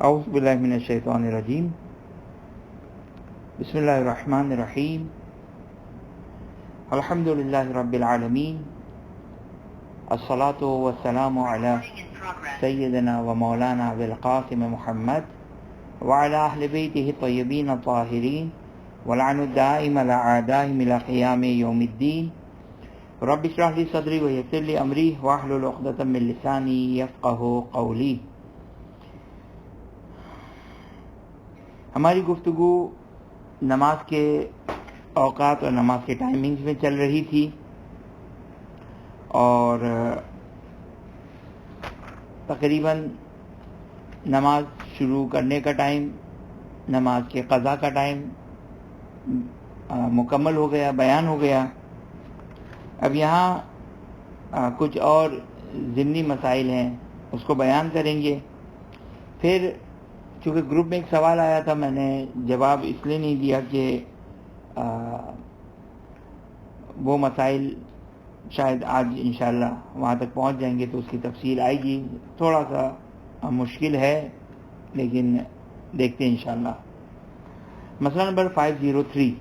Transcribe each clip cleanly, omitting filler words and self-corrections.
اعوذ باللہ من الشیطان الرجیم بسم اللہ الرحمن الرحیم الحمد للہ رب العالمین الصلاة والسلام علی سیدنا و مولانا ابی القاسم محمد وعلی اہل بیتہ الطیبین الطاہرین ولعن الدائم علی اعدائهم الی قیام یوم الدین رب اشرح لی صدری ویسر لی امری واحلل عقدۃ من لسانی یفقہوا قولی. ہماری گفتگو نماز کے اوقات اور نماز کے ٹائمنگز میں چل رہی تھی، اور تقریباً نماز شروع کرنے کا ٹائم، نماز کے قضا کا ٹائم مکمل ہو گیا، بیان ہو گیا. اب یہاں کچھ اور ضمنی مسائل ہیں، اس کو بیان کریں گے. پھر چونکہ گروپ میں ایک سوال آیا تھا، میں نے جواب اس لیے نہیں دیا کہ وہ مسائل شاید آج انشاءاللہ وہاں تک پہنچ جائیں گے تو اس کی تفصیل آئے گی. تھوڑا سا مشکل ہے لیکن دیکھتے ہیں انشاءاللہ. مسئلہ نمبر 503.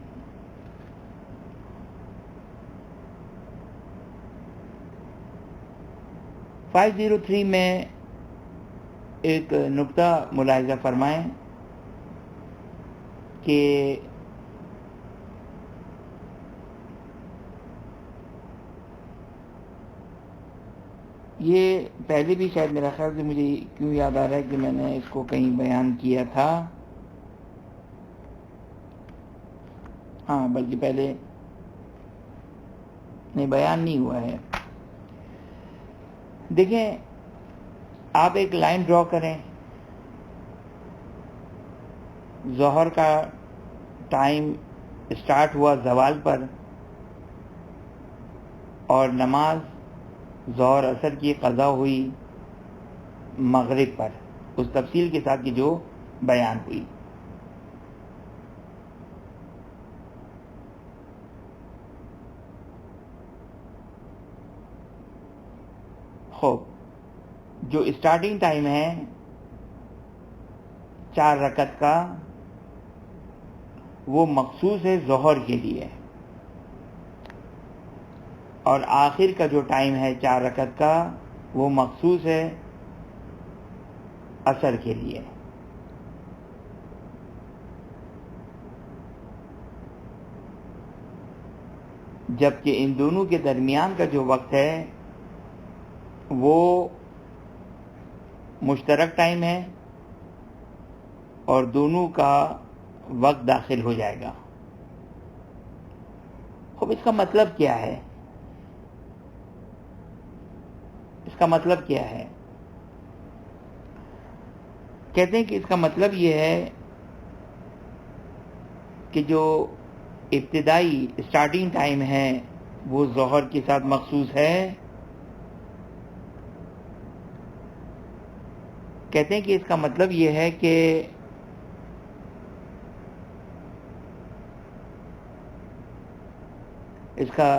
میں ایک نقطہ ملاحظہ فرمائیں کہ یہ پہلے بھی شاید میرا خیال سے مجھے کیوں یاد آ رہا ہے کہ میں نے اس کو کہیں بیان کیا تھا. ہاں بلکہ پہلے نہیں، بیان نہیں ہوا ہے. دیکھیں، آپ ایک لائن ڈرا کریں. ظہر کا ٹائم اسٹارٹ ہوا زوال پر، اور نماز ظہر اثر کی قضا ہوئی مغرب پر، اس تفصیل کے ساتھ کہ جو بیان ہوئی. خوب، جو اسٹارٹنگ ٹائم ہے 4 رکعت کا، وہ مخصوص ہے ظہر کے لیے، اور آخر کا جو ٹائم ہے 4 رکعت کا وہ مخصوص ہے عصر کے لیے. جبکہ ان دونوں کے درمیان کا جو وقت ہے وہ مشترک ٹائم ہے، اور دونوں کا وقت داخل ہو جائے گا. اب اس کا مطلب کیا ہے؟ اس کا مطلب کیا ہے؟ کہتے ہیں کہ اس کا مطلب یہ ہے کہ جو ابتدائی اسٹارٹنگ ٹائم ہے وہ ظہر کے ساتھ مخصوص ہے. کہتے ہیں کہ اس کا مطلب یہ ہے کہ اس کا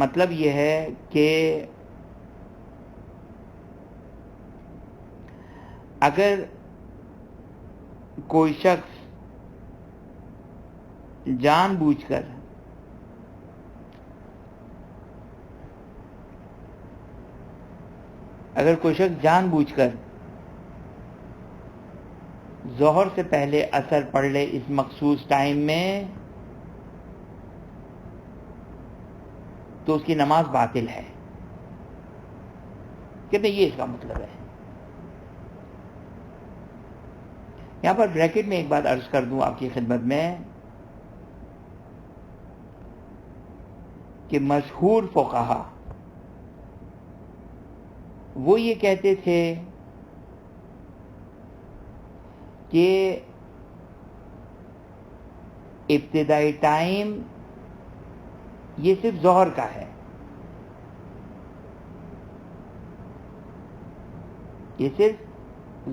مطلب یہ ہے کہ اگر کوئی شخص جان بوجھ کر ظہر سے پہلے عصر پڑھ لے اس مخصوص ٹائم میں، تو اس کی نماز باطل ہے. کہتے ہیں یہ اس کا مطلب ہے. یہاں پر بریکٹ میں ایک بات عرض کر دوں آپ کی خدمت میں کہ مشہور فقہا وہ یہ کہتے تھے کہ ابتدائی ٹائم یہ صرف ظہر کا ہے، یہ صرف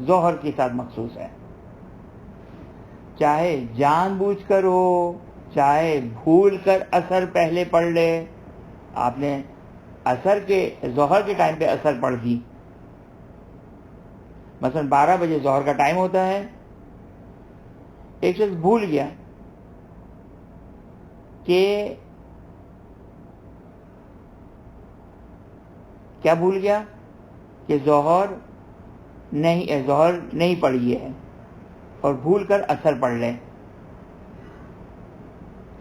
ظہر کے ساتھ مخصوص ہے. چاہے جان بوجھ کر ہو، چاہے بھول کر عصر پہلے پڑھ لے. آپ نے ظہر کے ٹائم پہ عصر پڑھ دی مثلا 12 بجے ظہر کا ٹائم ہوتا ہے، ایک شخص بھول گیا کہ کیا بھول گیا کہ ظہر نہیں پڑھی ہے اور بھول کر اثر پڑھ لے،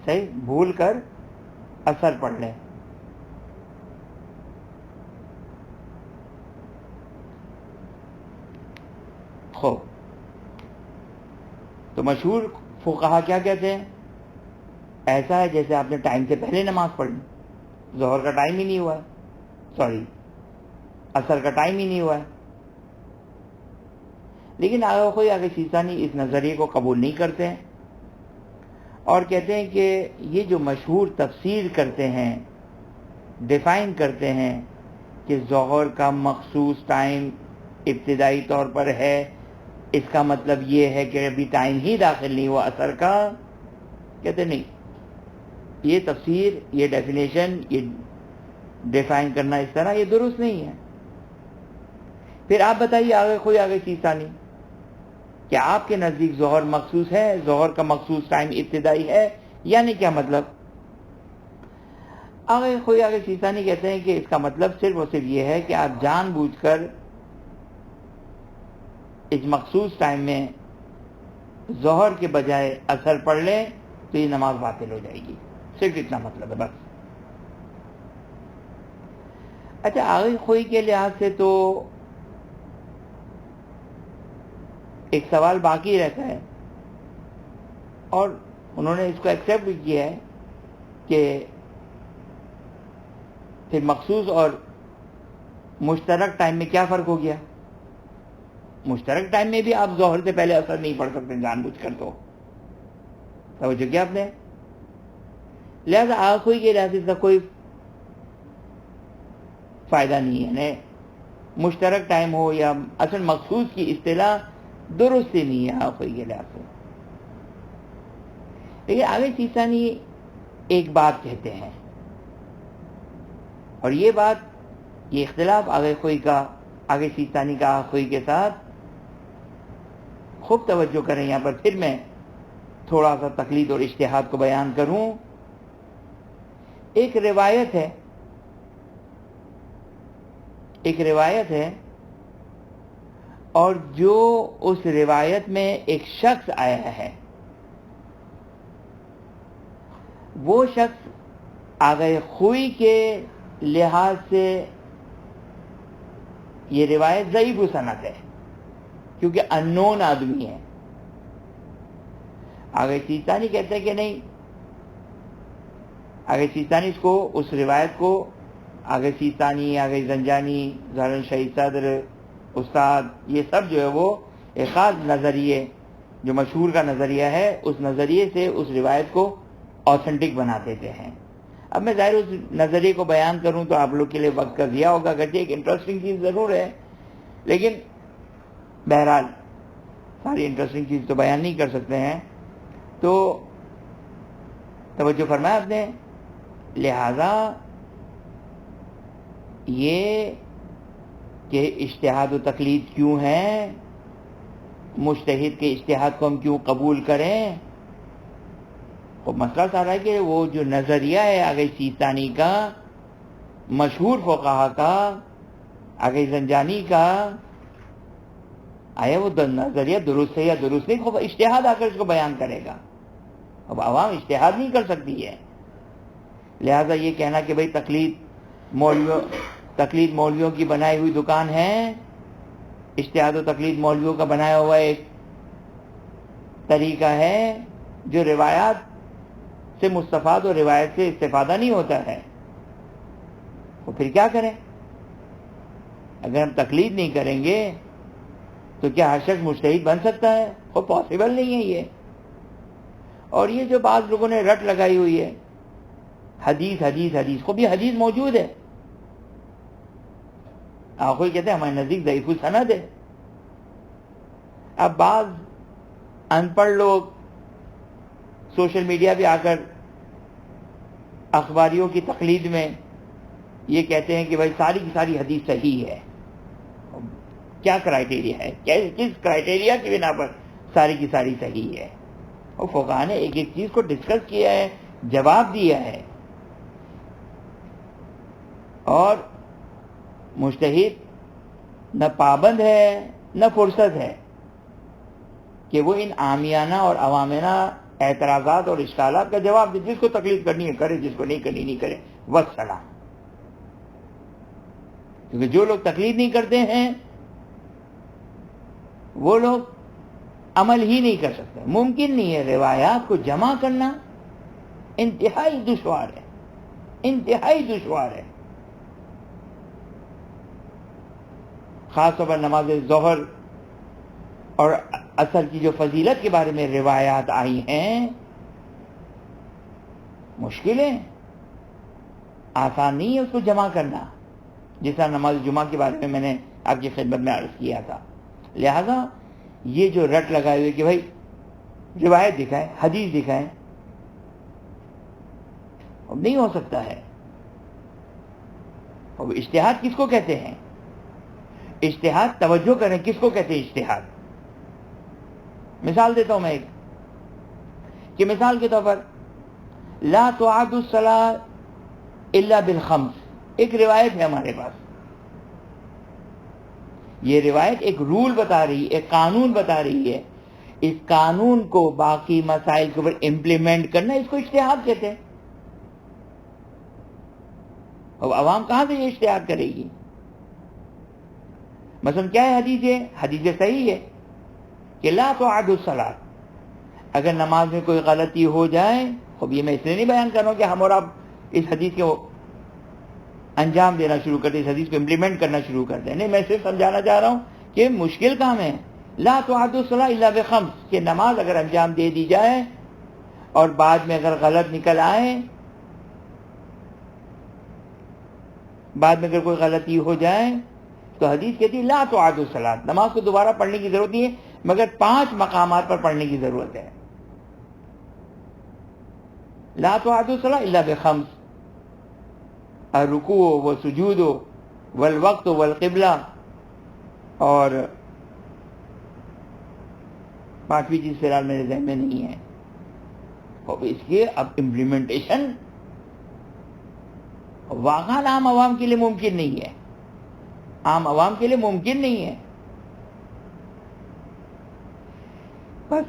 صحیح، بھول کر اثر پڑھ لے. خوب، تو مشہور فقہا کیا کہتے ہیں؟ ایسا ہے جیسے آپ نے ٹائم سے پہلے نماز پڑھ لی، ظہر کا ٹائم ہی نہیں ہوا ہے، سوری اثر کا ٹائم ہی نہیں ہوا ہے. لیکن آگے سیستانی اس نظریے کو قبول نہیں کرتے ہیں اور کہتے ہیں کہ یہ جو مشہور تفسیر کرتے ہیں، ڈیفائن کرتے ہیں کہ ظہر کا مخصوص ٹائم ابتدائی طور پر ہے، اس کا مطلب یہ ہے کہ ابھی ٹائم ہی داخل نہیں ہوا اثر کا. کہتے نہیں، یہ تفسیر، یہ ڈیفینیشن، یہ ڈیفائن کرنا اس طرح یہ درست نہیں ہے. پھر آپ بتائیے آگے سیستانی، کیا آپ کے نزدیک ظہر مخصوص ہے؟ ظہر کا مخصوص ٹائم ابتدائی ہے یعنی کیا مطلب؟ آگے سیستانی کہتے ہیں کہ اس کا مطلب صرف اور صرف یہ ہے کہ آپ جان بوجھ کر اس مخصوص ٹائم میں ظہر کے بجائے اثر پڑھ لیں تو یہ نماز باطل ہو جائے گی، صرف اتنا مطلب ہے بس. اچھا، آگے خوئی کے لحاظ سے تو ایک سوال باقی رہتا ہے اور انہوں نے اس کو ایکسیپٹ بھی کیا ہے کہ پھر مخصوص اور مشترک ٹائم میں کیا فرق ہو گیا؟ مشترک ٹائم میں بھی آپ ظہر سے پہلے اثر نہیں پڑھ سکتے جان بوجھ کر، تو توجہ کیا آپ نے؟ لہذا آخوئی کے لحاظ سے کوئی فائدہ نہیں ہے، مشترک ٹائم ہو یا اصل مخصوص کی اصطلاح درست ہی نہیں ہے آخوئی کے لحاظ سے. لیکن آگے سیستانی ایک بات کہتے ہیں، اور یہ بات، یہ اختلاف آگے سیستانی کا آخوئی کے ساتھ، خوب توجہ کریں. یہاں پر پھر میں تھوڑا سا تقلید اور اجتہاد کو بیان کروں. ایک روایت ہے اور جو اس روایت میں ایک شخص آیا ہے، وہ شخص آگے خوئی کے لحاظ سے یہ روایت ضعیف سند ہے کیونکہ انون آدمی ہے. آگے سیستانی کہتے ہیں کہ نہیں، آگے سیستانی اس روایت کو آگے سیستانی، آگے زنجانی، زہرن شہید صدر، استاد، یہ سب جو ہے وہ ایک خاص نظریے جو مشہور کا نظریہ ہے، اس نظریے سے اس روایت کو آتھینٹک بنا دیتے ہیں. اب میں ظاہر اس نظریے کو بیان کروں تو آپ لوگ کے لیے وقت کا ضیاع ہوگا، اگرچہ ایک انٹرسٹنگ چیز ضرور ہے، لیکن بہرحال ساری انٹرسٹنگ چیز تو بیان نہیں کر سکتے ہیں. تو توجہ فرمایا آپ نے. لہذا یہ کہ اجتہاد و تقلید کیوں ہے، مجتہد کے اجتہاد کو ہم کیوں قبول کریں، تو مسئلہ سارا ہے کہ وہ جو نظریہ ہے آگے سیستانی کا، مشہور فقہا کا، آگے زنجانی کا، آیا وہ نظریہ درست ہے یا درست نہیں؟ اجتہاد آ کر اس کو بیان کرے گا. اب عوام اجتہاد نہیں کر سکتی ہے. لہذا یہ کہنا کہ بھئی تقلید مولویوں کی بنائی ہوئی دکان ہے، اجتہاد و تقلید مولویوں کا بنایا ہوا ایک طریقہ ہے جو روایات سے مستفاد اور روایت سے استفادہ نہیں ہوتا ہے، تو پھر کیا کریں؟ اگر ہم تقلید نہیں کریں گے تو کیا ہر شخص مجتہد بن سکتا ہے؟ وہ پاسبل نہیں ہے یہ. اور یہ جو بعض لوگوں نے رٹ لگائی ہوئی ہے، حدیث حدیث حدیث، کو بھی حدیث موجود ہے، کوئی کہتے ہیں ہمارے نزدیک ضعیف السند ہے. اب بعض ان پڑھ لوگ سوشل میڈیا پہ آ کر اخباریوں کی تقلید میں یہ کہتے ہیں کہ بھائی ساری کی ساری حدیث صحیح ہے. کیا کرائٹیریا ہے, کس کرائٹیریا کی بنا پر ساری کی ساری صحیح ہے. اور فقہاء نے ایک ایک چیز کو ڈسکس کیا ہے, جواب دیا ہے. اور مجتہد نہ پابند ہے نہ فرصت ہے کہ وہ ان عامیانہ اور عوامانہ اعتراضات اور اشکالات کا جواب دے. جس کو تقلید کرنی ہے کرے, جس کو نہیں کرنی نہیں کرے, والسلام. کیونکہ جو لوگ تقلید نہیں کرتے ہیں وہ لوگ عمل ہی نہیں کر سکتے. ممکن نہیں ہے روایات کو جمع کرنا, انتہائی دشوار ہے, انتہائی دشوار ہے. خاص طور پر نماز ظہر اور عصر کی جو فضیلت کے بارے میں روایات آئی ہیں, مشکل ہے, آسان نہیں ہے اس کو جمع کرنا. جس طرح نماز جمعہ کے بارے میں نے آپ کی خدمت میں عرض کیا تھا. لہذا یہ جو رٹ لگائے ہوئے کہ بھائی روایت دکھائیں, حدیث دکھائیں, اب نہیں ہو سکتا ہے. اب اجتہاد کس کو کہتے ہیں؟ اجتہاد, توجہ کریں, کس کو کہتے ہیں اجتہاد؟ مثال دیتا ہوں میں ایک, کہ مثال کے طور پر لا تعاد الصلاۃ الا بالخمس, ایک روایت ہے ہمارے پاس. یہ روایت ایک رول بتا رہی ہے, ایک قانون بتا رہی ہے. اس قانون کو باقی مسائل کے اوپر امپلیمنٹ کرنا, اس کو اجتہاد کہتے ہیں. اب عوام کہاں سے یہ اجتہاد کرے گی؟ مثلا کیا ہے حدیث؟ حدیث صحیح ہے کہ لا تعاد الصلاۃ, اگر نماز میں کوئی غلطی ہو جائے. اب یہ میں اس لیے نہیں بیان کر رہا ہوں کہ ہم اور آپ اس حدیث کو انجام دینا شروع کرتے, اس حدیث کو امپلیمنٹ کرنا شروع کرتے ہیں. نہیں, میں صرف سمجھانا چاہ رہا ہوں کہ مشکل کام ہے. لا تعاد الصلاۃ الا بخمس, کہ نماز اگر انجام دے دی جائے اور بعد میں اگر غلط نکل آئے, بعد میں اگر کوئی غلطی ہو جائے تو حدیث کہتی ہے لا تعاد الصلاۃ, نماز کو دوبارہ پڑھنے کی ضرورت نہیں ہے, مگر 5 مقامات پر پڑھنے کی ضرورت ہے. لا تعاد الصلاۃ الا بخمس, الرکوع والسجود والوقت والقبلہ, اور 5ویں چیز فی الحال میرے ذہن میں نہیں ہے. اور اس کے اب امپلیمنٹیشن واقعا عام عوام کے لیے ممکن نہیں ہے, عام عوام کے لیے ممکن نہیں ہے. بس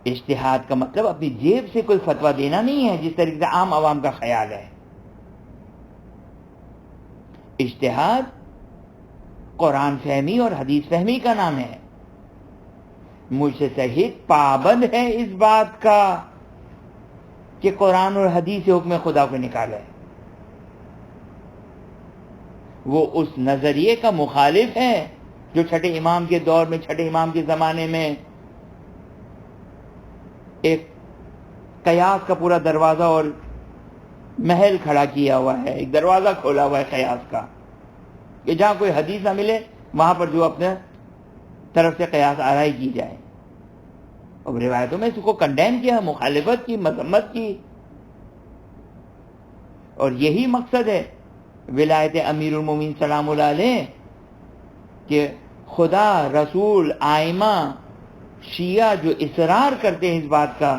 اجتہاد کا مطلب اپنی جیب سے کوئی فتویٰ دینا نہیں ہے جس طریقے سے عام عوام کا خیال ہے. اجتہاد قرآن فہمی اور حدیث فہمی کا نام ہے. مجتہد پابند ہے اس بات کا کہ قرآن اور حدیث سے حکم خدا کو نکالے. وہ اس نظریے کا مخالف ہے جو چھٹے امام کے دور میں, چھٹے امام کے زمانے میں ایک قیاس کا پورا دروازہ اور محل کھڑا کیا ہوا ہے, ایک دروازہ کھولا ہوا ہے قیاس کا, کہ جہاں کوئی حدیث نہ ملے وہاں پر جو اپنے طرف سے قیاس آرائی کی جائے. اب روایتوں میں اس کو کنڈیم کیا, مخالفت کی, مذمت کی. اور یہی مقصد ہے ولایت امیر المومنین سلام اللہ علیہ, کہ خدا, رسول, آئمہ, شیعہ جو اصرار کرتے ہیں اس بات کا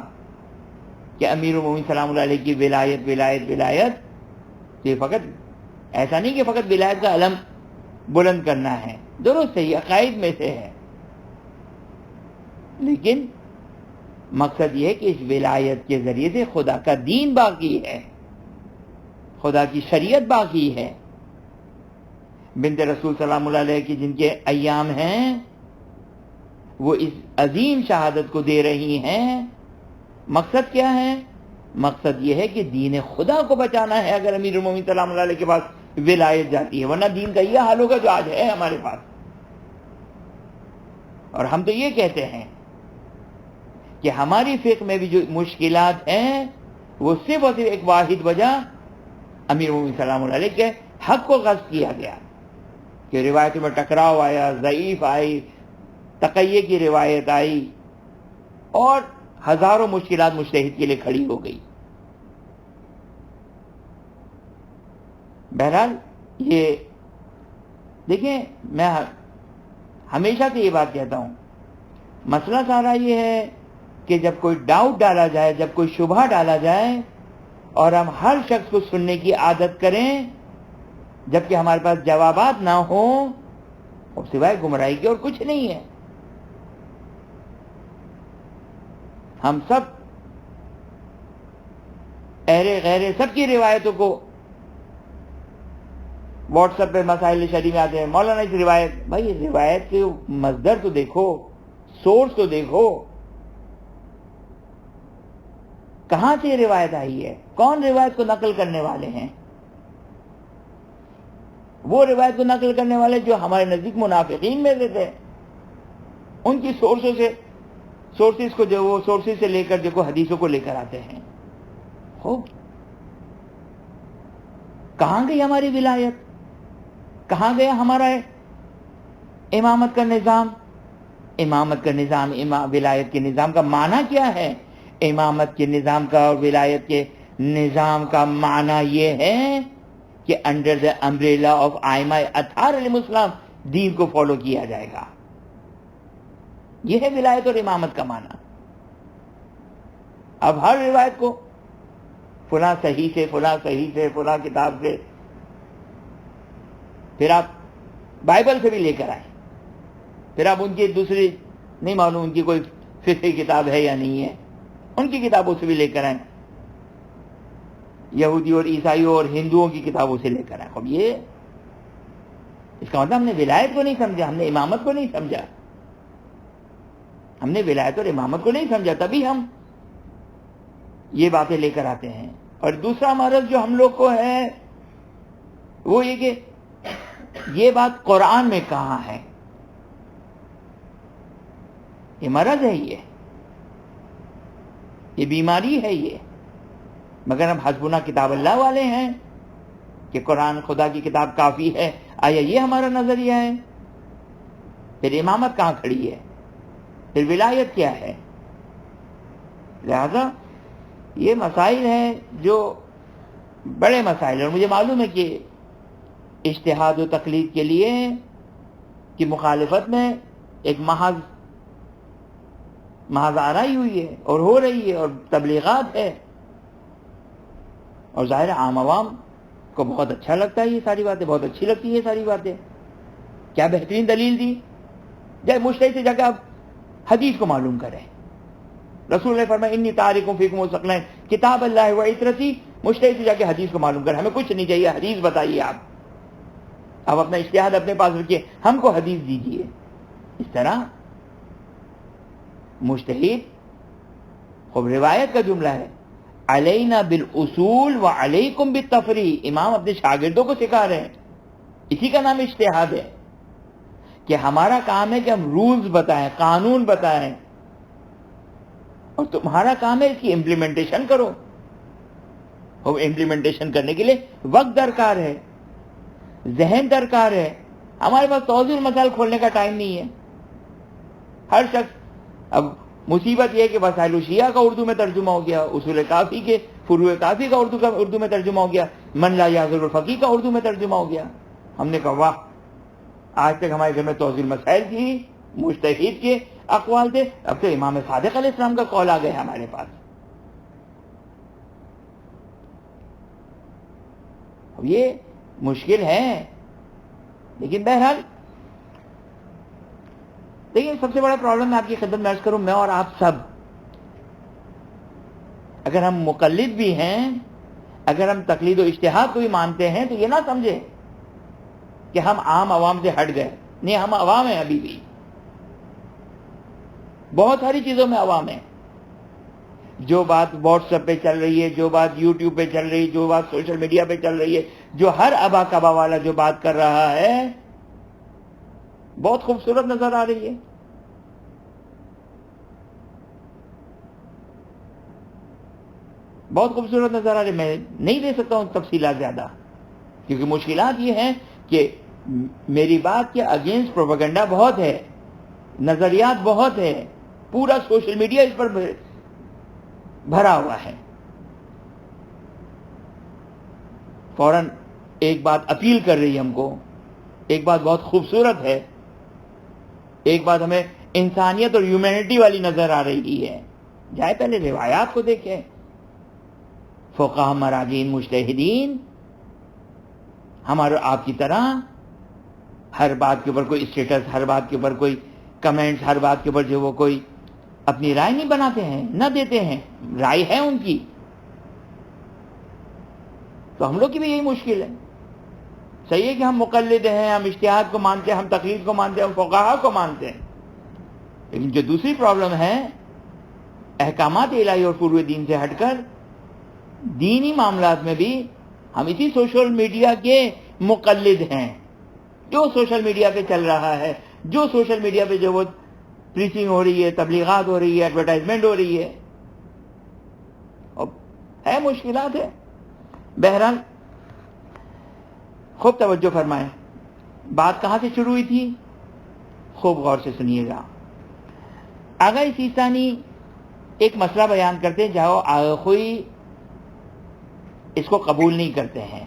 کہ امیر المومنین سلام اللہ علیہ کی ولایت ولایت ولایت, یہ فقط ایسا نہیں کہ فقط ولایت کا علم بلند کرنا ہے, درست ہے, یہ عقائد میں سے ہے, لیکن مقصد یہ ہے کہ اس ولایت کے ذریعے سے خدا کا دین باقی ہے, خدا کی شریعت باقی ہے. بنت رسول سلام اللہ علیہ کی جن کے ایام ہیں وہ اس عظیم شہادت کو دے رہی ہیں. مقصد کیا ہے؟ مقصد یہ ہے کہ دین خدا کو بچانا ہے اگر امیر المومنین سلام اللہ علیہ کے پاس ولایت جاتی ہے, ورنہ دین کا یہ حال ہوگا جو آج ہے ہمارے پاس. اور ہم تو یہ کہتے ہیں کہ ہماری فقہ میں بھی جو مشکلات ہیں وہ صرف اور صرف ایک واحد وجہ امیر المومنین سلام اللہ علیہ کے حق کو غصب کیا گیا, کہ روایتوں میں ٹکراؤ آیا, ضعیف آئی, تقیہ کی روایت آئی, اور ہزاروں مشکلات مجتہد کے لیے کھڑی ہو گئی. بہرحال یہ دیکھیں میں ہمیشہ سے یہ بات کہتا ہوں، مسئلہ سارا یہ ہے کہ جب کوئی ڈاؤٹ ڈالا جائے، جب کوئی شبہ ڈالا جائے اور ہم ہر شخص کو سننے کی عادت کریں جبکہ ہمارے پاس جوابات نہ ہوں، اور سوائے گمراہی کے اور کچھ نہیں ہے۔ ہم سب اہرے غیرے سب کی روایتوں کو واٹس ایپ پہ مسائل شرعی میں آتے ہیں، مولانا اس روایت، بھائی روایت کے مصدر تو دیکھو، سورس تو دیکھو، کہاں سے روایت آئی ہے، کون روایت کو نقل کرنے والے ہیں؟ وہ روایت کو نقل کرنے والے جو ہمارے نزدیک منافقین میں سے تھے، ان کی سورسز کو جو وہ سورسز سے لے کر جو حدیثوں کو لے کر آتے ہیں۔ خوب، کہاں گئی ہماری ولایت؟ کہاں گیا ہمارا امامت کا نظام؟ امامت کا نظام، ولایت کے نظام کا معنی کیا ہے؟ امامت کے نظام کا اور ولایت کے نظام کا معنی یہ ہے کہ انڈر دا امبریلا آف ائمہ اطہار علیہ السلام دین کو فالو کیا جائے گا۔ یہ ہے ولایت اور امامت کا معنی۔ اب ہر روایت کو فلاں صحیح سے، فلاں صحیح سے، فلاں کتاب سے، پھر آپ بائبل سے بھی لے کر آئیں، پھر آپ ان کی دوسری نہیں معلوم ان کی کوئی فقہی کتاب ہے یا نہیں ہے، ان کی کتابوں سے بھی لے کر آئیں، یہودی اور عیسائیوں اور ہندوؤں کی کتابوں سے لے کر آئیں۔ اب یہ اس کا مطلب ہم نے ولایت کو نہیں سمجھا، ہم نے امامت کو نہیں سمجھا، ہم نے ولایت اور امامت کو نہیں سمجھا، تبھی ہم یہ باتیں لے کر آتے ہیں۔ اور دوسرا مرض جو ہم لوگ کو ہے وہ یہ کہ یہ بات قرآن میں کہاں ہے؟ یہ مرض ہے، یہ بیماری ہے یہ۔ مگر ہم حسبنا کتاب اللہ والے ہیں کہ قرآن خدا کی کتاب کافی ہے، آیا یہ ہمارا نظریہ ہے؟ پھر امامت کہاں کھڑی ہے؟ پھر ولایت کیا ہے؟ لہذا یہ مسائل ہیں جو بڑے مسائل ہیں، اور مجھے معلوم ہے کہ اجتہاد و تقلید کے لیے کی مخالفت میں ایک محض آرائی ہوئی ہے اور ہو رہی ہے، اور تبلیغات ہے، اور ظاہر عام عوام کو بہت اچھا لگتا ہے یہ ساری باتیں، بہت اچھی لگتی ہے یہ ساری باتیں۔ کیا بہترین دلیل دی؟ جائے مجتہد سے جا کے آپ حدیث کو معلوم کریں۔ رسول نے فرمایا انی تارکم فیکم الثقلین کتاب اللہ و عترتی، مجتہد سے جا کے حدیث کو معلوم کریں، ہمیں کچھ نہیں چاہیے، حدیث بتائیے آپ اپنا اجتہاد اپنے پاس رکھیے، ہم کو حدیث دیجیے۔ اس طرح مجتہد، خوب روایت کا جملہ ہے، علینا بالاصول وعلیکم بالتفریع، امام اپنے شاگردوں کو سکھا رہے ہیں، اسی کا نام اجتہاد ہے کہ ہمارا کام ہے کہ ہم رولز بتائیں، قانون بتائیں، اور تمہارا کام ہے اس کی امپلیمنٹیشن کرو۔ اور امپلیمنٹیشن کرنے کے لیے وقت درکار ہے، ذہن درکار ہے۔ ہمارے پاس توضیح المسائل کھولنے کا ٹائم نہیں ہے۔ ہر شخص، اب مصیبت یہ ہے کہ وسائل الشیعہ کا اردو میں ترجمہ ہو گیا، اصول کافی کے فروع کافی کا اردو میں ترجمہ ہو گیا، من لا یعذر الفقیہ کا اردو میں ترجمہ ہو گیا۔ ہم نے کہا واہ، آج تک ہمارے گھر میں توضیح المسائل تھی، مجتہد کے اقوال تھے، اب تو امام صادق علیہ السلام کا قول آ گیا ہمارے پاس۔ اب یہ مشکل ہے، لیکن بہرحال دیکھیں سب سے بڑا پرابلم میں آپ کی خدمت میں عرض کروں، میں اور آپ سب اگر ہم مقلد بھی ہیں، اگر ہم تقلید و اجتہاد کو بھی مانتے ہیں، تو یہ نہ سمجھے کہ ہم عام عوام سے ہٹ گئے، نہیں، ہم عوام ہیں ابھی بھی، بہت ساری چیزوں میں عوام ہیں۔ جو بات واٹس ایپ پہ چل رہی ہے، جو بات یوٹیوب پہ چل رہی ہے، جو بات سوشل میڈیا پہ چل رہی ہے، جو ہر ابا کبا والا جو بات کر رہا ہے، بہت خوبصورت نظر آ رہی ہے، بہت خوبصورت نظر آ رہی ہے۔ میں نہیں دے سکتا ہوں تفصیلات زیادہ، کیونکہ مشکلات یہ ہیں کہ میری بات کے اگینسٹ پروپیگنڈا بہت ہے، نظریات بہت ہے، پورا سوشل میڈیا اس پر بھرا ہوا ہے۔ فوراً ایک بات اپیل کر رہی ہے ہم کو ایک بات بہت خوبصورت ہے، ایک بات ہمیں انسانیت اور ہیومینٹی والی نظر آ رہی ہے. جائے پہلے روایات کو دیکھیں. فقہا، مراجعین، مجتہدین ہمارے آپ کی طرح ہر بات کے اوپر کوئی اسٹیٹس، ہر بات کے اوپر کوئی کمنٹس، ہر بات کے اوپر جو وہ کوئی اپنی رائے نہیں بناتے ہیں، نہ دیتے ہیں. رائے ہے ان کی. تو ہم لوگ کی بھی یہی مشکل ہے. صحیح ہے کہ ہم مقلد ہیں، ہم اجتہاد کو مانتے ہیں، ہم تقلید کو مانتے ہیں، ہم فقہا کو مانتے ہیں، لیکن جو دوسری پرابلم ہے احکامات الہی اور فروع دین سے ہٹ کر دینی معاملات میں بھی ہم اسی سوشل میڈیا کے مقلد ہیں. جو سوشل میڈیا پہ چل رہا ہے، جو سوشل میڈیا پہ جو وہ پریچنگ ہو رہی ہے، تبلیغات ہو رہی ہے، ایڈورٹائزمنٹ ہو رہی ہے، ہے مشکلات ہے. بہرحال خوب توجہ فرمائیں. بات کہاں سے شروع ہوئی تھی؟ خوب غور سے سنیے گا. آغا سیستانی ایک مسئلہ بیان کرتے ہیں جہاں آغاخوئی اس کو قبول نہیں کرتے ہیں،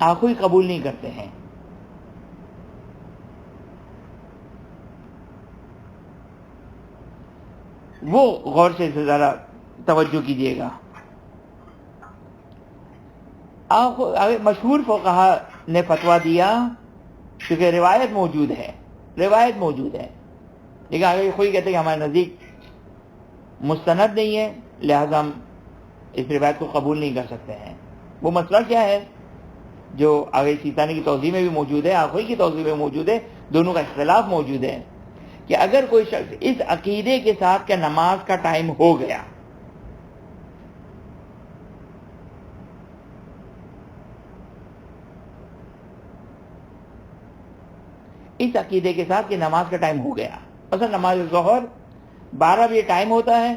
آغاخوئی قبول نہیں کرتے ہیں. وہ غور سے ذرا توجہ کیجیے گا. مشہور فقہا نے فتویٰ دیا، کیونکہ روایت موجود ہے، لیکن آگے کوئی کہتے ہیں کہ ہمارے نزدیک مستند نہیں ہے، لہذا ہم اس روایت کو قبول نہیں کر سکتے ہیں. وہ مسئلہ کیا ہے جو آگے سیستانی کی توضیح میں بھی موجود ہے، آخوئی کی توضیح میں موجود ہے، دونوں کا اختلاف موجود ہے، کہ اگر کوئی شخص اس عقیدے کے ساتھ کہ نماز کا ٹائم ہو گیا، اس عقیدے کے ساتھ کہ نماز کا ٹائم ہو گیا، مثلا نماز ظہر 12 بجے ٹائم ہوتا ہے،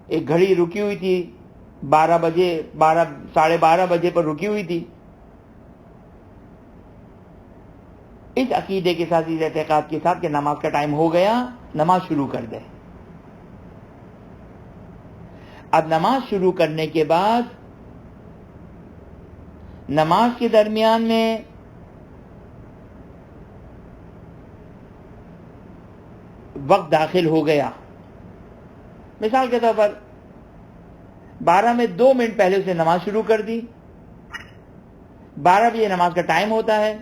ایک گھڑی رکی ہوئی تھی 12 بجے، 12:30 بجے پر رکی ہوئی تھی. اس عقیدے کے ساتھ، اس اعتقاد کے ساتھ کہ نماز کا ٹائم ہو گیا، نماز شروع کر دے. اب نماز شروع کرنے کے بعد نماز کے درمیان میں وقت داخل ہو گیا. مثال کے طور پر 12 میں 2 منٹ پہلے اس نے نماز شروع کر دی. 12 بجے نماز کا ٹائم ہوتا ہے،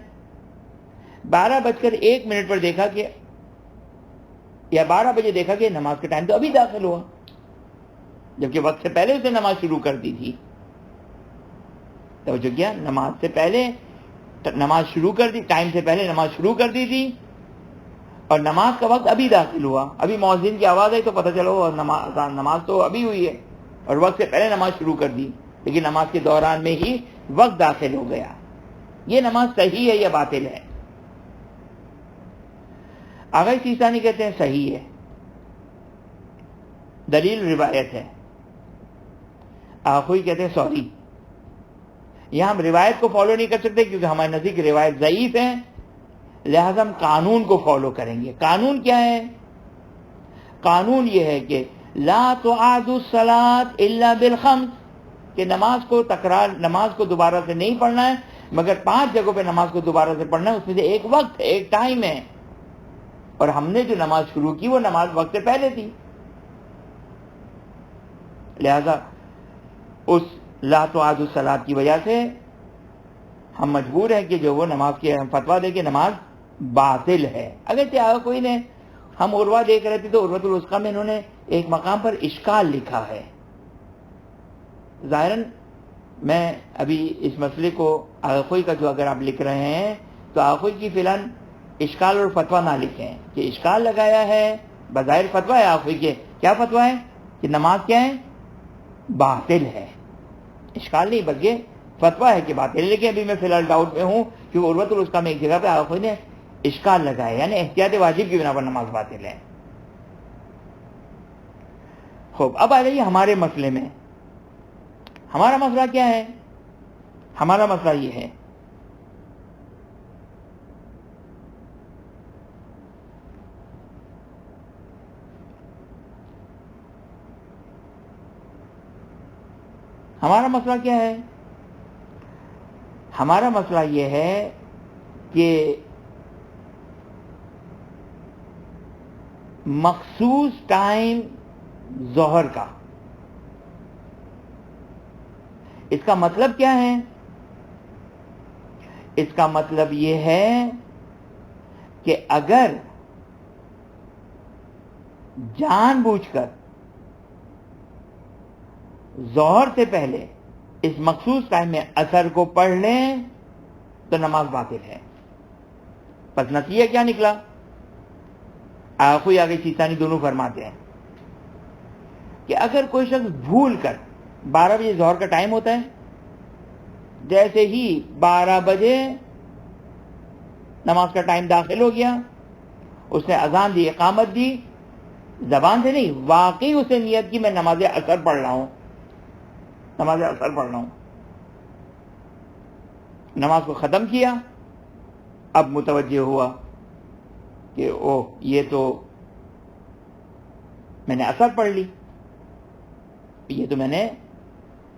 12:01 پر دیکھا کہ، یا 12 بجے دیکھا کہ نماز کا ٹائم تو ابھی داخل ہوا، جبکہ وقت سے پہلے اس نے نماز شروع کر دی تھی. توجہ کیا؟ نماز سے پہلے نماز شروع کر دی، ٹائم سے پہلے نماز شروع کر دی تھی، اور نماز کا وقت ابھی داخل ہوا. ابھی مؤذن کی آواز آئی تو پتہ چلو نماز تو ابھی ہوئی ہے، اور وقت سے پہلے نماز شروع کر دی، لیکن نماز کے دوران میں ہی وقت داخل ہو گیا. یہ نماز صحیح ہے یا باطل ہے؟ آغا سیستانی کہتے ہیں صحیح ہے. دلیل روایت ہے. آخوئی کہتے ہیں سوری، یہاں ہم روایت کو فالو نہیں کر سکتے کیونکہ ہمارے نزدیک روایت ضعیف ہے، لہذا ہم قانون کو فالو کریں گے. قانون کیا ہے؟ قانون یہ ہے کہ لا تعاد الصلاۃ الا بالخمس، کہ نماز کو دوبارہ سے نہیں پڑھنا ہے مگر 5 جگہوں پہ نماز کو دوبارہ سے پڑھنا ہے. اس میں سے ایک وقت ہے، ایک ٹائم ہے، اور ہم نے جو نماز شروع کی وہ نماز وقت سے پہلے تھی، لہذا اس لا تعاد الصلاۃ کی وجہ سے ہم مجبور ہیں کہ جو وہ نماز کے ہم فتویٰ دیں کہ نماز باطل ہے. اگر کوئی نے، ہم عروہ دیکھ رہے تھے تو عروۃ الوثقیٰ میں انہوں نے ایک مقام پر اشکال لکھا ہے. ظاہراً میں ابھی اس مسئلے کو آغاخوئی کا جو اگر آپ لکھ رہے ہیں تو آغاخوئی کی فی الحال اشکال اور فتویٰ نہ لکھیں کہ اشکال لگایا ہے. بظاہر فتویٰ ہے آغاخوئی کے، کیا فتویٰ ہے؟ کہ نماز کیا ہے؟ باطل ہے. اشکال نہیں بلکہ فتویٰ ہے کہ باطل ہے. لیکن ابھی میں فی الحال ڈاؤٹ میں ہوں کہ عروۃ الوثقیٰ میں ایک جگہ پہ آغاخوئی نے اشکال لگایا، یعنی احتیاط واجب کی بنا پر نماز باطل ہے. خوب، اب آ جائیے ہمارے مسئلے میں. ہمارا مسئلہ کیا ہے؟ ہمارا مسئلہ یہ ہے، ہمارا مسئلہ کیا ہے؟ ہمارا مسئلہ یہ ہے کہ مخصوص ٹائم ظہر کا، اس کا مطلب کیا ہے؟ اس کا مطلب یہ ہے کہ اگر جان بوجھ کر ظہر سے پہلے اس مخصوص ٹائم میں عصر کو پڑھ لیں تو نماز باطل ہے۔ پس نتیجہ کیا نکلا؟ آخوی آگے چیستانی دونوں فرماتے ہیں کہ اگر کوئی شخص بھول کر 12 بجے ظہر کا ٹائم ہوتا ہے، جیسے ہی 12 بجے نماز کا ٹائم داخل ہو گیا، اس نے اذان دی، اقامت دی، زبان سے نہیں، واقعی اسے نیت کی میں نماز عصر پڑھ رہا ہوں، نماز عصر پڑھ رہا ہوں، نماز کو ختم کیا، اب متوجہ ہوا کہ اوہ یہ تو میں نے عصر پڑھ لی، یہ تو میں نے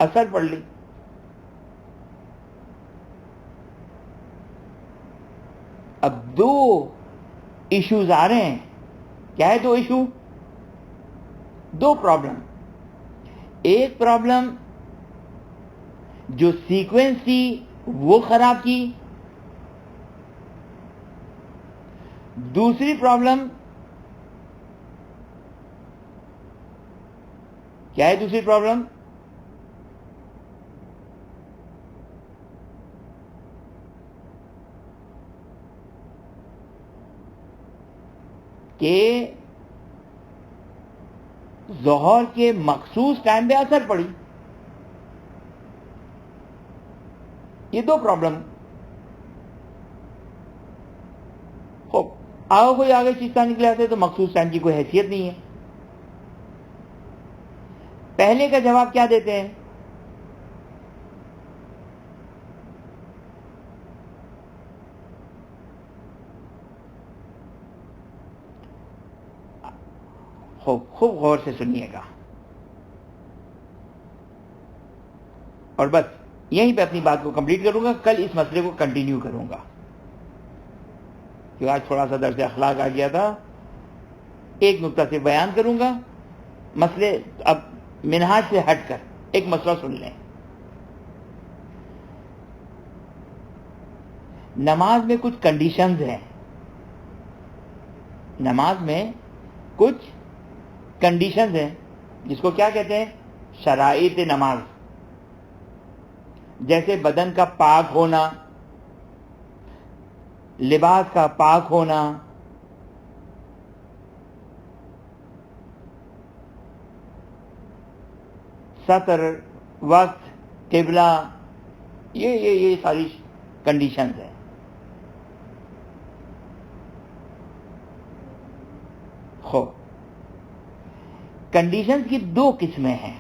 عصر پڑھ لی۔ اب دو ایشوز آ رہے ہیں۔ کیا ہے دو ایشو؟ دو پرابلم۔ ایک پرابلم جو سیکوینس تھی وہ خراب کی، دوسری پرابلم کیا ہے؟ دوسری پرابلم کہ ظہر کے مخصوص ٹائم پہ اثر پڑی۔ یہ دو پرابلم۔ خوب آگے کوئی آگے چیز کا نکلے آتے تو مخصوص ٹائم کی کوئی حیثیت نہیں ہے۔ پہلے کا جواب کیا دیتے ہیں؟ خوب غور سے سنیے گا، اور بس یہیں پہ اپنی بات کو کمپلیٹ کروں گا، کل اس مسئلے کو کنٹینیو کروں گا، کیونکہ آج تھوڑا سا درس اخلاق آ گیا تھا۔ ایک نقطہ سے بیان کروں گا مسئلے، اب منہاج سے ہٹ کر ایک مسئلہ سن لیں۔ نماز میں کچھ کنڈیشنز ہیں، نماز میں کچھ کنڈیشنز ہیں جس کو کیا کہتے ہیں؟ شرائط نماز۔ جیسے بدن کا پاک ہونا، لباس کا پاک ہونا، سطر، وقت، قبلہ، یہ ساری کنڈیشنز ہیں۔ خوب کنڈیشنز کی دو قسمیں ہیں۔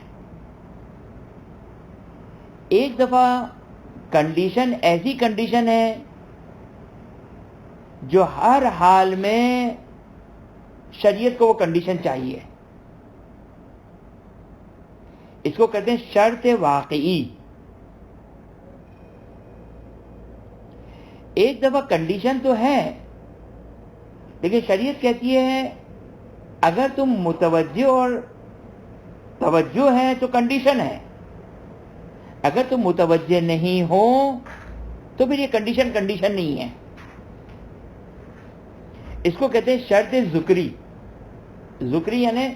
ایک دفعہ کنڈیشن ایسی کنڈیشن ہے جو ہر حال میں شریعت کو وہ کنڈیشن چاہیے، اس کو کہتے ہیں شرط واقعی۔ ایک دفعہ کنڈیشن تو ہے لیکن شریعت کہتی ہے اگر تم متوجہ اور توجہ ہے تو کنڈیشن ہے، اگر تم متوجہ نہیں ہو تو پھر یہ کنڈیشن نہیں ہے۔ اس کو کہتے ہیں شرط ذکری۔ ذکری یعنی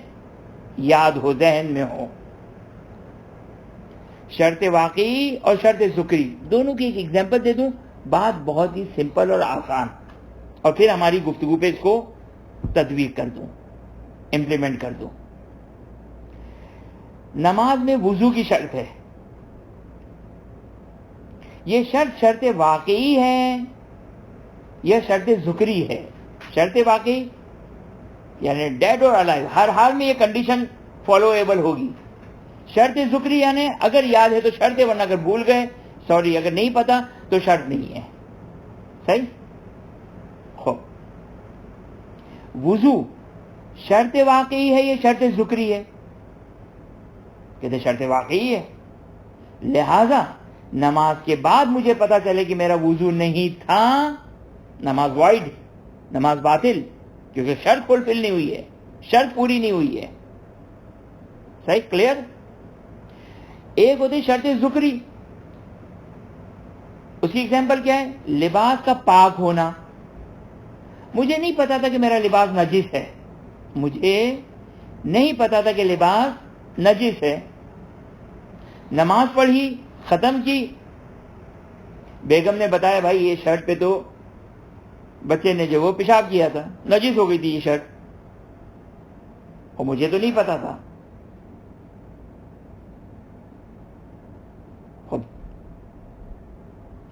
یاد ہو، ذہن میں ہو۔ شرط واقعی اور شرط ذکری دونوں کی ایک ایگزامپل دے دوں، بات بہت ہی سمپل اور آسان، اور پھر ہماری گفتگو پہ اس کو تطبیق کر دوں، امپلیمنٹ کر دوں۔ نماز میں وضو کی شرط ہے، یہ شرط واقعی ہے یا شرط ذکری ہے؟ شرط واقعی یعنی ڈیڈ اور الائیو، ہر حال میں یہ کنڈیشن فالویبل ہوگی۔ شرط ذکری یعنی اگر یاد ہے تو شرط ہے، ورنہ اگر بھول گئے سوری، اگر نہیں پتا تو شرط نہیں ہے۔ صحیح؟ خوب، وضو شرط واقعی ہے یا شرط ذکری ہے؟ کہتے شرط واقعی ہے، لہذا نماز کے بعد مجھے پتا چلے کہ میرا وضو نہیں تھا، نماز وائڈ، نماز باطل، کیونکہ شرط فلفل نہیں ہوئی ہے، شرط پوری نہیں ہوئی ہے. صحیح؟ کلیئر؟ ایک ہوتی شرط ذکری، اس کی ایگزامپل کیا ہے؟ لباس کا پاک ہونا. مجھے نہیں پتا تھا کہ میرا لباس نجس ہے، مجھے نہیں پتا تھا کہ لباس نجس ہے، نماز پڑھی، ختم کی، بیگم نے بتایا بھائی یہ شرٹ پہ تو بچے نے جو وہ پیشاب کیا تھا، نجس ہو گئی تھی یہ شرٹ، اور مجھے تو نہیں پتا تھا. خود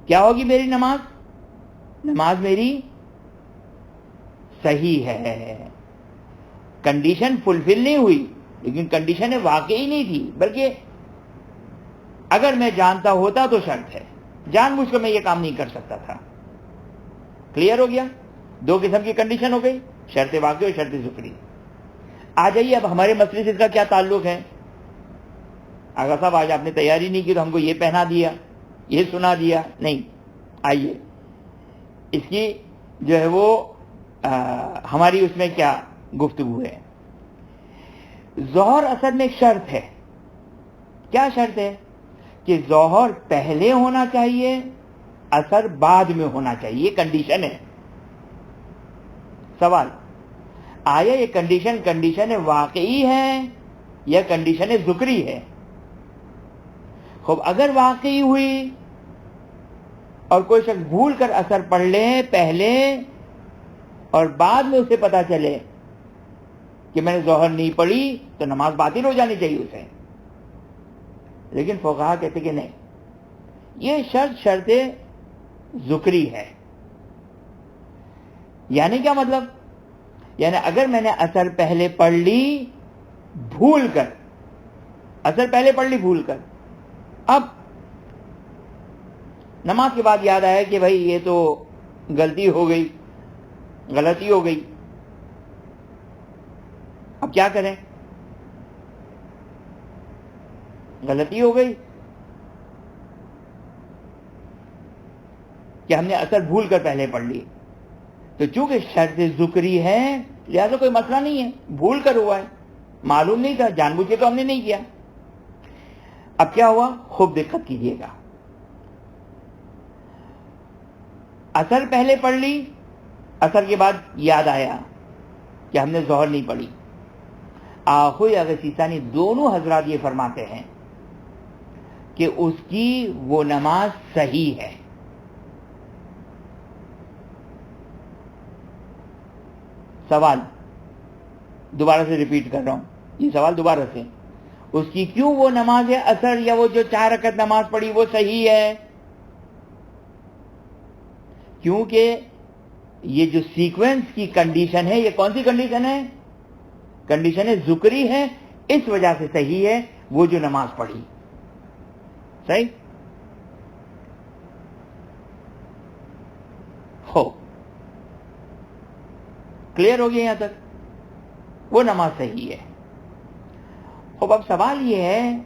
کیا ہوگی میری نماز؟ نماز میری صحیح ہے. کنڈیشن فلفل نہیں ہوئی، لیکن کنڈیشن واقعی نہیں تھی، بلکہ اگر میں جانتا ہوتا تو شرط ہے، جان بوجھ کر میں یہ کام نہیں کر سکتا تھا. کلیئر ہو گیا؟ دو قسم کی کنڈیشن ہو گئی، شرط واقعی اور شرط ذکری. آ جائیے اب ہمارے مسئلے سے اس کا کیا تعلق ہے؟ آغا صاحب آج آپ نے تیاری نہیں کی تو ہم کو یہ پہنا دیا، یہ سنا دیا، نہیں. آئیے اس کی جو ہے وہ ہماری اس میں کیا گفتگو ہے. ظہر اصل میں ایک شرط ہے. کیا شرط ہے؟ کہ ظہر پہلے ہونا چاہیے، اثر بعد میں ہونا چاہیے، یہ کنڈیشن ہے. سوال، آیا یہ کنڈیشن واقعی ہے یا کنڈیشن ذکری ہے؟ خوب اگر واقعی ہوئی اور کوئی شخص بھول کر اثر پڑھ لے پہلے اور بعد میں اسے پتا چلے کہ میں نے ظہر نہیں پڑھی تو نماز باطل ہو جانی چاہیے اسے. لیکن فقہا کہتے کہ نہیں، یہ شرط ذکری ہے. یعنی کیا مطلب؟ یعنی اگر میں نے اثر پہلے پڑھ لی بھول کر، اثر پہلے پڑھ لی بھول کر، اب نماز کے بعد یاد آیا کہ بھائی یہ تو غلطی ہو گئی، غلطی ہو گئی، اب کیا کریں؟ غلطی ہو گئی کہ ہم نے اثر بھول کر پہلے پڑھ لی، تو چونکہ شرط ذکری ہے لہذا کوئی مسئلہ نہیں ہے، بھول کر ہوا ہے، معلوم نہیں تھا، جان بوجھ کے تو ہم نے نہیں کیا. اب کیا ہوا؟ خوب دقت کیجیے گا. اثر پہلے پڑھ لی، اثر کے بعد یاد آیا کہ ہم نے ظہر نہیں پڑھی. آخوی اگر سیسانی دونوں حضرات یہ فرماتے ہیں کہ اس کی وہ نماز صحیح ہے. سوال دوبارہ سے ریپیٹ کر رہا ہوں، یہ سوال دوبارہ سے، اس کی کیوں وہ نماز اثر یا وہ جو 4 رکعت نماز پڑھی وہ صحیح ہے؟ کیونکہ یہ جو سیکوینس کی کنڈیشن ہے، یہ کون سی کنڈیشن ہے؟ کنڈیشن ذکری ہے، اس وجہ سے صحیح ہے وہ جو نماز پڑھی. صحیح ہو؟ کلیئر ہو گیا یہاں تک؟ وہ نماز صحیح ہے. اب سوال یہ ہے،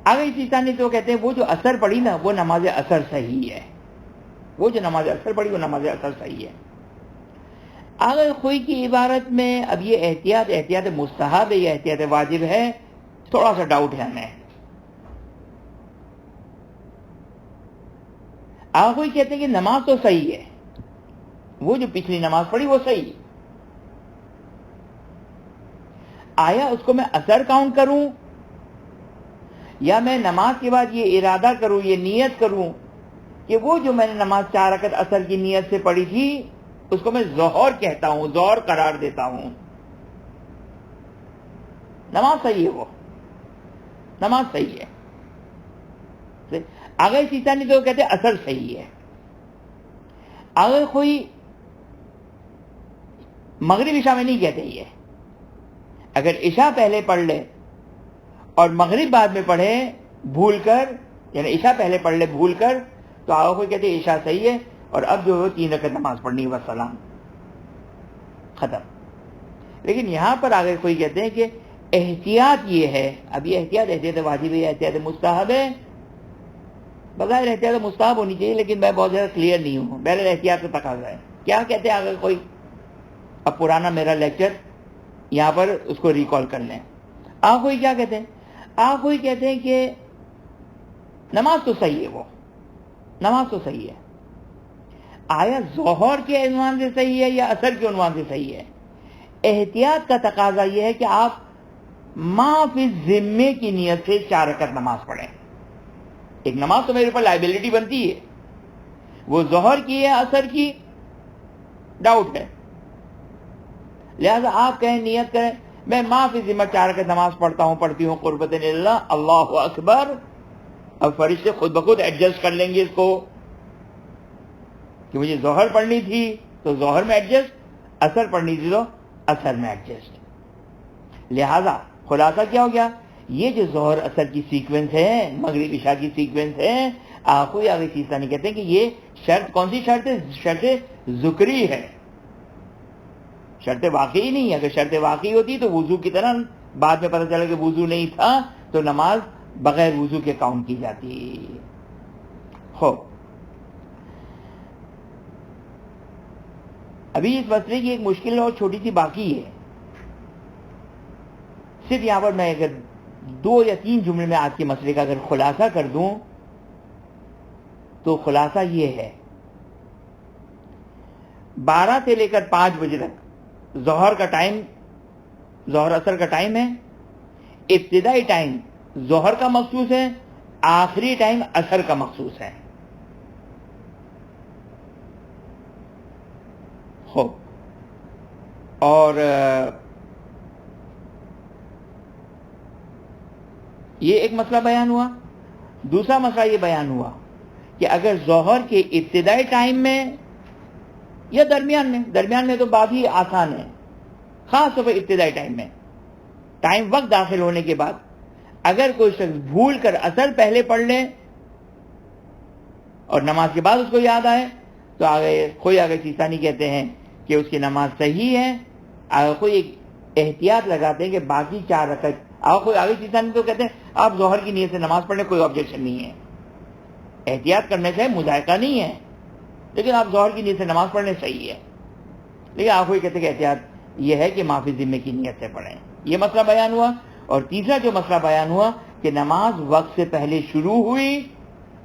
آگے چیزانی تو کہتے ہیں وہ جو اثر پڑھی نا وہ نماز اثر صحیح ہے، وہ جو نماز اثر پڑھی وہ نماز اثر صحیح ہے. آگے خوئی کی عبارت میں اب یہ احتیاط مستحب ہے یا احتیاط واجب ہے، تھوڑا سا ڈاؤٹ ہے ہمیں. آگے خوئی کہتے ہیں کہ نماز تو صحیح ہے، وہ جو پچھلی نماز پڑھی وہ صحیح. آیا اس کو میں اثر کاؤنٹ کروں یا میں نماز کے بعد یہ ارادہ کروں، یہ نیت کروں کہ وہ جو میں نے نماز 4 رکعت اثر کی نیت سے پڑھی تھی اس کو میں ظہر کہتا ہوں، ظہر قرار دیتا ہوں. نماز صحیح ہے، وہ نماز صحیح ہے. آگے چیزیں نہیں تو کہتے اثر صحیح ہے. آگے کوئی مغرب عشاء میں نہیں کہتے یہ، اگر عشاء پہلے پڑھ لے اور مغرب بعد میں پڑھے بھول کر، یعنی عشاء پہلے پڑھ لے بھول کر، تو آگے کوئی کہتے عشاء صحیح ہے اور اب جو 3 رکعت نماز پڑھنی ہے والسلام، ختم. لیکن یہاں پر آگے کوئی کہتے ہیں کہ احتیاط یہ ہے، اب یہ احتیاط واجب ہے یا احتیاط مستحب ہے، بظاہر احتیاط مستحب ہونی چاہیے، لیکن میں بہت زیادہ کلیئر نہیں ہوں، بہرحال احتیاط کا تقاضا ہے. کیا کہتے ہیں اگر کوئی اب پرانا میرا لیکچر یہاں پر اس کو ریکال کر لیں. آخوئی کیا کہتے ہیں؟ آخوئی کہتے ہیں کہ نماز تو صحیح ہے، وہ نماز تو صحیح ہے. آیا ظہر کے عنوان سے صحیح ہے یا اثر کے عنوان سے صحیح ہے؟ احتیاط کا تقاضا یہ ہے کہ آپ ما فی ذمے کی نیت سے 4 رکعت نماز پڑھیں. ایک نماز تو میرے اوپر لائبلٹی بنتی ہے، وہ ظہر کی ہے اثر کی ڈاؤٹ ہے، لہذا آپ کہیں نیت کریں میں ما فی ذمہ 4 رکعت نماز پڑھتی ہوں قربت اللہ، اللہ اکبر. اب فرشتے خود بخود ایڈجسٹ کر لیں گے اس کو کہ مجھے ظہر پڑھنی تھی تو ظہر میں ایڈجسٹ، اثر پڑھنی تھی تو اثر میں ایڈجسٹ. لہذا خلاصہ کیا ہو گیا؟ یہ جو ظہر اثر کی سیکوینس ہے، مغرب عشاء کی سیکوینس ہے، آخوی آگے سیستانی کہتے ہیں کہ یہ شرط کون سی شرط ہے؟ شرط ذکری ہے، شرط واقعی نہیں ہے. اگر شرط واقعی ہوتی تو وضو کی طرح بعد میں پتہ چلا کہ وضو نہیں تھا تو نماز بغیر وضو کے کاؤنٹ کی جاتی. ہو ابھی اس مسئلے کی ایک مشکل اور چھوٹی سی باقی ہے. صرف یہاں پر میں اگر 2 یا 3 جملے میں آج کے مسئلے کا اگر خلاصہ کر دوں تو خلاصہ یہ ہے، 12 سے لے کر 5 بجے تک ظہر کا ٹائم، ظہر اثر کا ٹائم ہے. ابتدائی ٹائم ظہر کا مخصوص ہے، آخری ٹائم اثر کا مخصوص ہے. خوب، اور یہ ایک مسئلہ بیان ہوا. دوسرا مسئلہ یہ بیان ہوا کہ اگر ظہر کے ابتدائی ٹائم میں یا درمیان میں تو بات ہی آسان ہے، خاص طور پر ابتدائی ٹائم میں، ٹائم وقت داخل ہونے کے بعد اگر کوئی شخص بھول کر اثر پہلے پڑھ لے اور نماز کے بعد اس کو یاد آئے تو آگے سیستانی کہتے ہیں کہ اس کی نماز صحیح ہے. کوئی ایک احتیاط لگاتے ہیں کہ باقی 4 رکعت آگے سیستانی تو کہتے ہیں آپ ظہر کی نیت سے نماز پڑھنے کوئی آبجیکشن نہیں ہے، احتیاط کرنے سے مذائقہ نہیں ہے، لیکن آپ ظہر کی نیت سے نماز پڑھنے صحیح ہے. لیکن آپ کوئی کہتے ہیں کہ احتیاط یہ ہے کہ معافی ذمے کی نیت سے پڑھیں. یہ مسئلہ بیان ہوا. اور تیسرا جو مسئلہ بیان ہوا کہ نماز وقت سے پہلے شروع ہوئی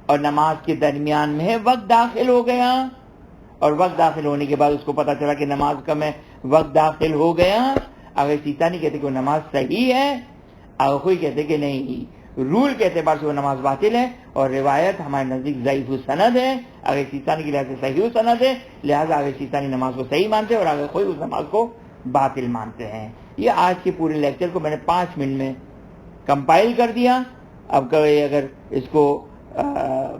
اور نماز کے درمیان میں وقت داخل ہو گیا، اور وقت داخل ہونے کے بعد اس کو پتا چلا کہ نماز کا میں وقت داخل ہو گیا. اگر سیستانی کہتے کہ وہ نماز صحیح ہے، اگر کوئی کہتے کہ نہیں، رول کے اعتبار سے وہ نماز باطل ہے، اور روایت ہمارے نزدیک ضعیف السند ہے. اگر سیستانی کی لحاظ سے صحیح السند ہے، لہٰذا اگر سیستانی نماز کو صحیح مانتے ہیں اور اگر کوئی اس نماز کو باطل مانتے ہیں. یہ آج کے پورے لیکچر کو میں نے 5 منٹ میں کمپائل کر دیا. اب کوئی اگر اس کو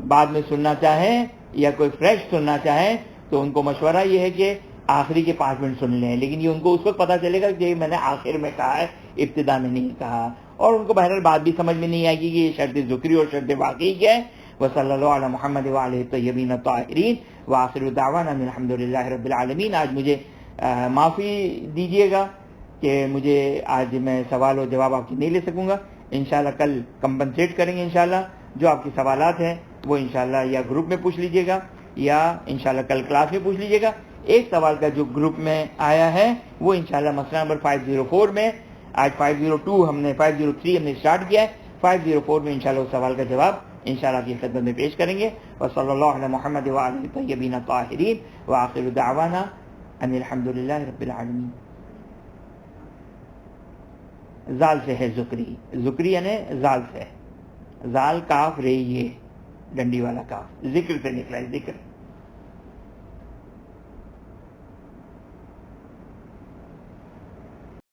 بعد میں سننا چاہیں یا کوئی فریش سننا چاہیں تو ان کو مشورہ یہ ہے کہ آخری کے 5 منٹ سن لیں، لیکن یہ ان کو اس وقت پتہ چلے گا کہ میں نے آخر میں کہا ہے، ابتدا میں نہیں کہا، اور ان کو بہرحال بات بھی سمجھ میں نہیں آئے گی کہ یہ شرط ذکری اور شرط واقعی کیا ہے. وصلی اللہ علی محمد وآلہ الطیبین الطاہرین وآخر دعوانا الحمدللہ رب العالمین. آج مجھے معافی دیجیے گا کہ مجھے آج میں سوال و جواب آپ کی نہیں لے سکوں گا. انشاءاللہ کل کمپنسیٹ کریں گے. انشاءاللہ جو آپ کے سوالات ہیں وہ انشاءاللہ یا گروپ میں پوچھ لیجیے گا یا انشاءاللہ کل کلاس میں پوچھ لیجیے گا. ایک سوال کا جو گروپ میں آیا ہے وہ انشاءاللہ مسئلہ نمبر 504 میں، آج 503 ہم نے اسٹارٹ کیا ہے، 504 میں انشاءاللہ اس سوال کا جواب انشاءاللہ کی خدمت میں پیش کریں گے. وصلی اللہ علی محمد وآلہ الطیبین الطاہرین وآخر دعوانا ان الحمدللہ رب العالمین. زال سے ہے ذکری یعنی زال سے، زال کاف رے یہ ڈنڈی والا کاف، ذکر سے نکلا ہے، ذکر.